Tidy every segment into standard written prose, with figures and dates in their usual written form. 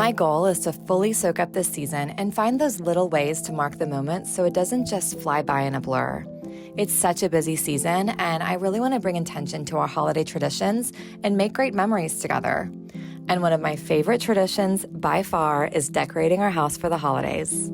My goal is to fully soak up this season and find those little ways to mark the moment so it doesn't just fly by in a blur. It's such a busy season, and I really want to bring attention to our holiday traditions and make great memories together. And one of my favorite traditions by far is decorating our house for the holidays.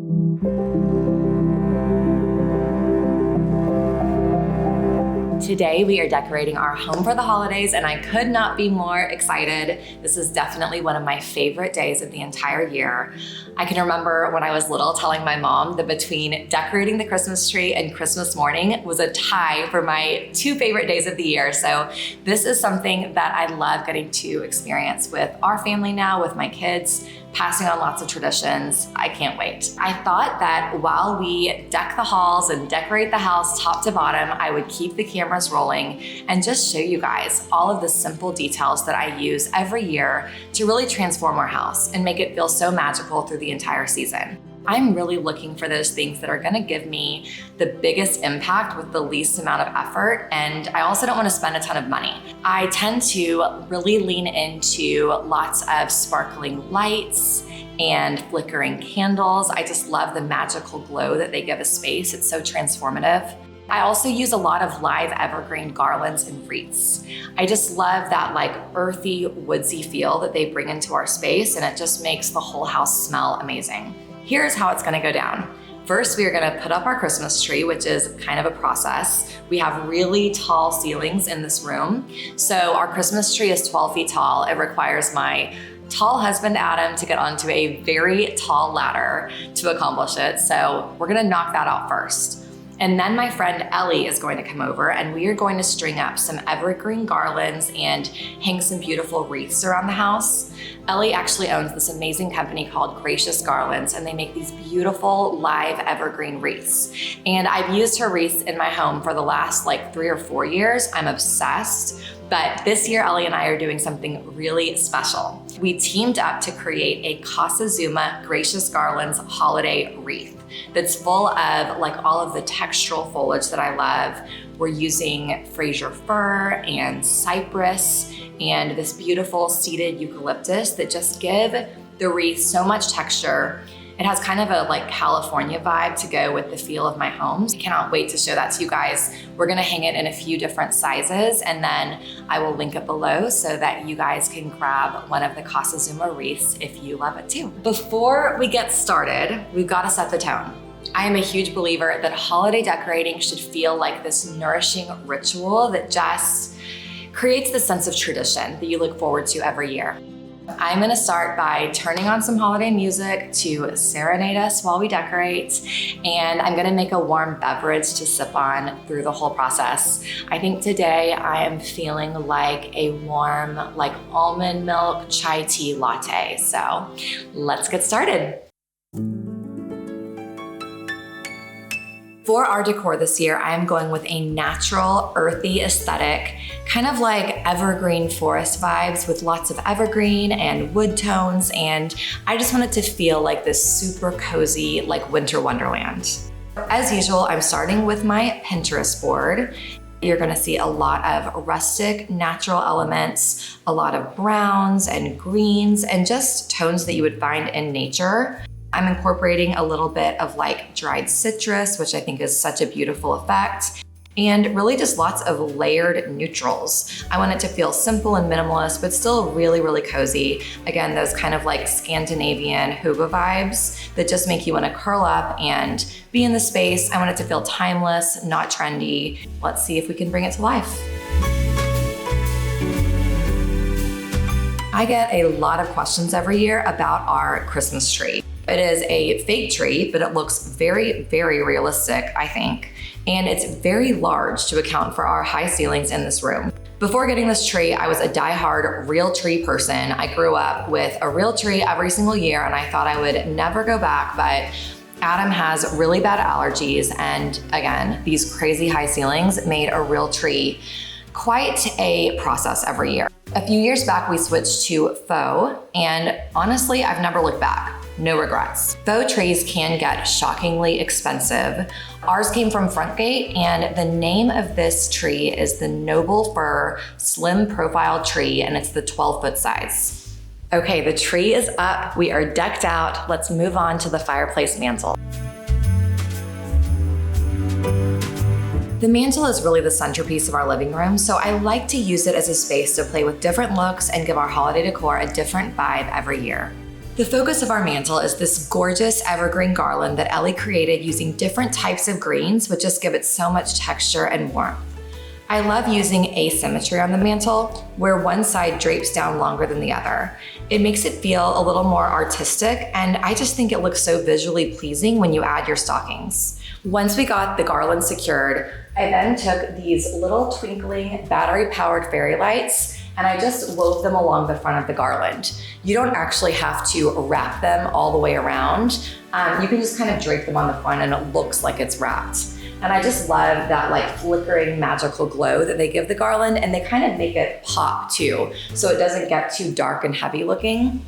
Today we are decorating our home for the holidays, and I could not be more excited. This is definitely one of my favorite days of the entire year. I can remember when I was little telling my mom that between decorating the Christmas tree and Christmas morning was a tie for my two favorite days of the year. So this is something that I love getting to experience with our family now, with my kids, passing on lots of traditions. I can't wait. I thought that while we deck the halls and decorate the house top to bottom, I would keep the cameras rolling and just show you guys all of the simple details that I use every year to really transform our house and make it feel so magical through the entire season. I'm really looking for those things that are gonna give me the biggest impact with the least amount of effort, and I also don't wanna spend a ton of money. I tend to really lean into lots of sparkling lights and flickering candles. I just love the magical glow that they give a space. It's so transformative. I also use a lot of live evergreen garlands and wreaths. I just love that like earthy, woodsy feel that they bring into our space, and it just makes the whole house smell amazing. Here's how it's gonna go down. First, we are gonna put up our Christmas tree, which is kind of a process. We have really tall ceilings in this room. So our Christmas tree is 12 feet tall. It requires my tall husband, Adam, to get onto a very tall ladder to accomplish it. So we're gonna knock that out first. And then my friend Ellie is going to come over, and we are going to string up some evergreen garlands and hang some beautiful wreaths around the house. Ellie actually owns this amazing company called Gracious Garlands, and they make these beautiful live evergreen wreaths. And I've used her wreaths in my home for the last like 3 or 4 years. I'm obsessed. But this year, Ellie and I are doing something really special. We teamed up to create a Casa Zuma Gracious Garlands holiday wreath that's full of like all of the textural foliage that I love. We're using Fraser fir and cypress and this beautiful seeded eucalyptus that just give the wreath so much texture. It has kind of a like California vibe to go with the feel of my home. I cannot wait to show that to you guys. We're gonna hang it in a few different sizes, and then I will link it below so that you guys can grab one of the Casa Zuma wreaths if you love it too. Before we get started, we've gotta set the tone. I am a huge believer that holiday decorating should feel like this nourishing ritual that just creates the sense of tradition that you look forward to every year. I'm gonna start by turning on some holiday music to serenade us while we decorate, and I'm gonna make a warm beverage to sip on through the whole process. I think today I am feeling like a warm, like almond milk chai tea latte. So let's get started. For our decor this year, I am going with a natural, earthy aesthetic, kind of like evergreen forest vibes with lots of evergreen and wood tones, and I just want it to feel like this super cozy, like winter wonderland. As usual, I'm starting with my Pinterest board. You're gonna see a lot of rustic, natural elements, a lot of browns and greens, and just tones that you would find in nature. I'm incorporating a little bit of like dried citrus, which I think is such a beautiful effect, and really just lots of layered neutrals. I want it to feel simple and minimalist, but still really, really cozy. Again, those kind of like Scandinavian hygge vibes that just make you want to curl up and be in the space. I want it to feel timeless, not trendy. Let's see if we can bring it to life. I get a lot of questions every year about our Christmas tree. It is a fake tree, but it looks very, very realistic, I think. And it's very large to account for our high ceilings in this room. Before getting this tree, I was a diehard real tree person. I grew up with a real tree every single year, and I thought I would never go back, but Adam has really bad allergies, and again, these crazy high ceilings made a real tree quite a process every year. A few years back, we switched to faux, and honestly, I've never looked back. No regrets. Faux trees can get shockingly expensive. Ours came from Frontgate, and the name of this tree is the Noble Fir Slim Profile Tree, and it's the 12-foot size. Okay, the tree is up, we are decked out. Let's move on to the fireplace mantle. The mantle is really the centerpiece of our living room, so I like to use it as a space to play with different looks and give our holiday decor a different vibe every year. The focus of our mantle is this gorgeous evergreen garland that Ellie created using different types of greens, which just give it so much texture and warmth. I love using asymmetry on the mantle, where one side drapes down longer than the other. It makes it feel a little more artistic, and I just think it looks so visually pleasing when you add your stockings. Once we got the garland secured, I then took these little twinkling battery-powered fairy lights and I just wove them along the front of the garland. You don't actually have to wrap them all the way around. You can just kind of drape them on the front and it looks like it's wrapped. And I just love that like flickering magical glow that they give the garland, and they kind of make it pop too, so it doesn't get too dark and heavy looking.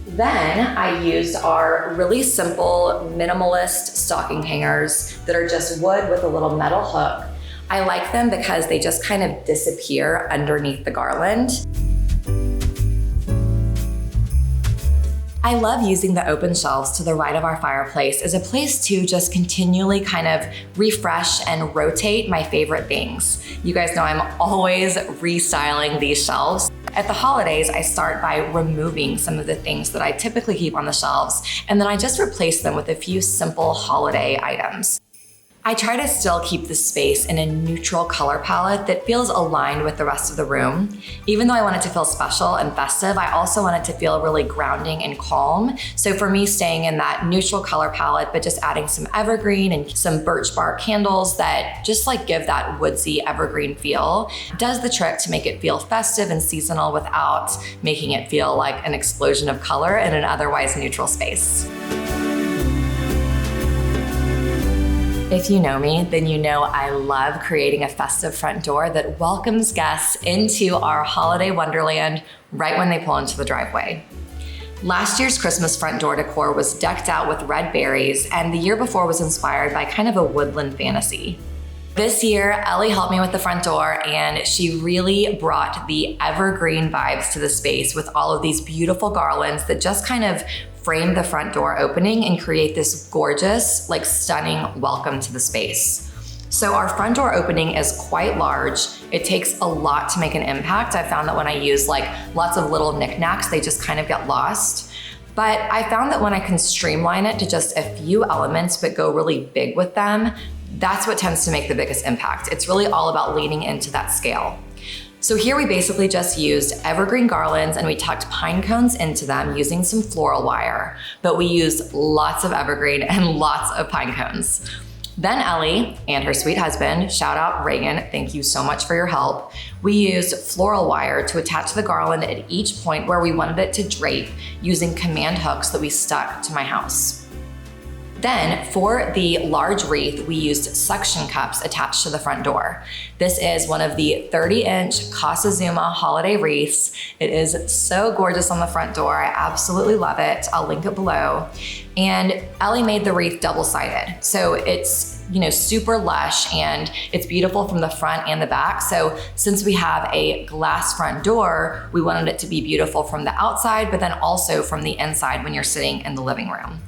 Then I used our really simple minimalist stocking hangers that are just wood with a little metal hook. I like them because they just kind of disappear underneath the garland. I love using the open shelves to the right of our fireplace as a place to just continually kind of refresh and rotate my favorite things. You guys know I'm always restyling these shelves. At the holidays, I start by removing some of the things that I typically keep on the shelves, and then I just replace them with a few simple holiday items. I try to still keep the space in a neutral color palette that feels aligned with the rest of the room. Even though I want it to feel special and festive, I also want it to feel really grounding and calm. So for me, staying in that neutral color palette, but just adding some evergreen and some birch bark candles that just like give that woodsy evergreen feel, does the trick to make it feel festive and seasonal without making it feel like an explosion of color in an otherwise neutral space. If you know me, then you know I love creating a festive front door that welcomes guests into our holiday wonderland right when they pull into the driveway. Last year's Christmas front door decor was decked out with red berries, and the year before was inspired by kind of a woodland fantasy. This year, Ellie helped me with the front door, and she really brought the evergreen vibes to the space with all of these beautiful garlands that just kind of frame the front door opening and create this gorgeous, like stunning welcome to the space. So our front door opening is quite large. It takes a lot to make an impact. I found that when I use like lots of little knickknacks, they just kind of get lost. But I found that when I can streamline it to just a few elements but go really big with them, that's what tends to make the biggest impact. It's really all about leaning into that scale. So here we basically just used evergreen garlands and we tucked pine cones into them using some floral wire, but we used lots of evergreen and lots of pine cones. Then Ellie and her sweet husband, shout out Reagan, thank you so much for your help. We used floral wire to attach the garland at each point where we wanted it to drape using command hooks that we stuck to my house. Then for the large wreath, we used suction cups attached to the front door. This is one of the 30-inch Casazuma holiday wreaths. It is so gorgeous on the front door. I absolutely love it. I'll link it below. And Ellie made the wreath double-sided. So it's, you know, super lush and it's beautiful from the front and the back. So since we have a glass front door, we wanted it to be beautiful from the outside, but then also from the inside when you're sitting in the living room.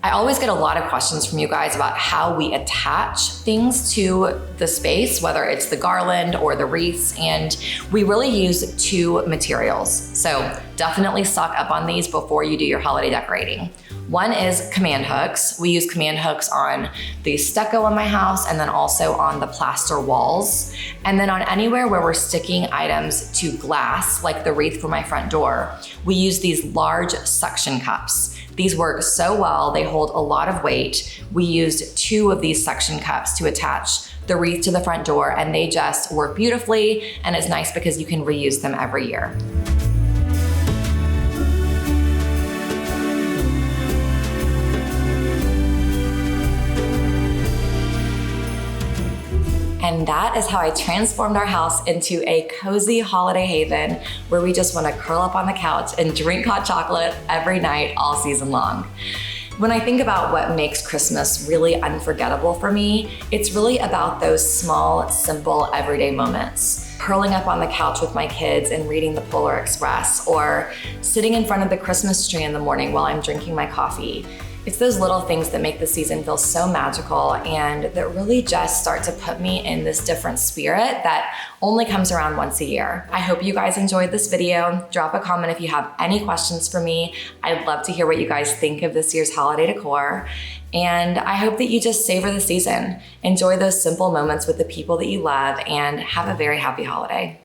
I always get a lot of questions from you guys about how we attach things to the space, whether it's the garland or the wreaths, and we really use two materials. So definitely stock up on these before you do your holiday decorating. One is command hooks. We use command hooks on the stucco on my house and then also on the plaster walls. And then on anywhere where we're sticking items to glass, like the wreath for my front door, we use these large suction cups. These work so well, they hold a lot of weight. We used two of these suction cups to attach the wreath to the front door, and they just work beautifully, and it's nice because you can reuse them every year. And that is how I transformed our house into a cozy holiday haven where we just want to curl up on the couch and drink hot chocolate every night all season long. When I think about what makes Christmas really unforgettable for me, it's really about those small, simple, everyday moments. curling up on the couch with my kids and reading the Polar Express, or sitting in front of the Christmas tree in the morning while I'm drinking my coffee. It's those little things that make the season feel so magical and that really just start to put me in this different spirit that only comes around once a year. I hope you guys enjoyed this video. Drop a comment if you have any questions for me. I'd love to hear what you guys think of this year's holiday decor. And I hope that you just savor the season. Enjoy those simple moments with the people that you love and have a very happy holiday.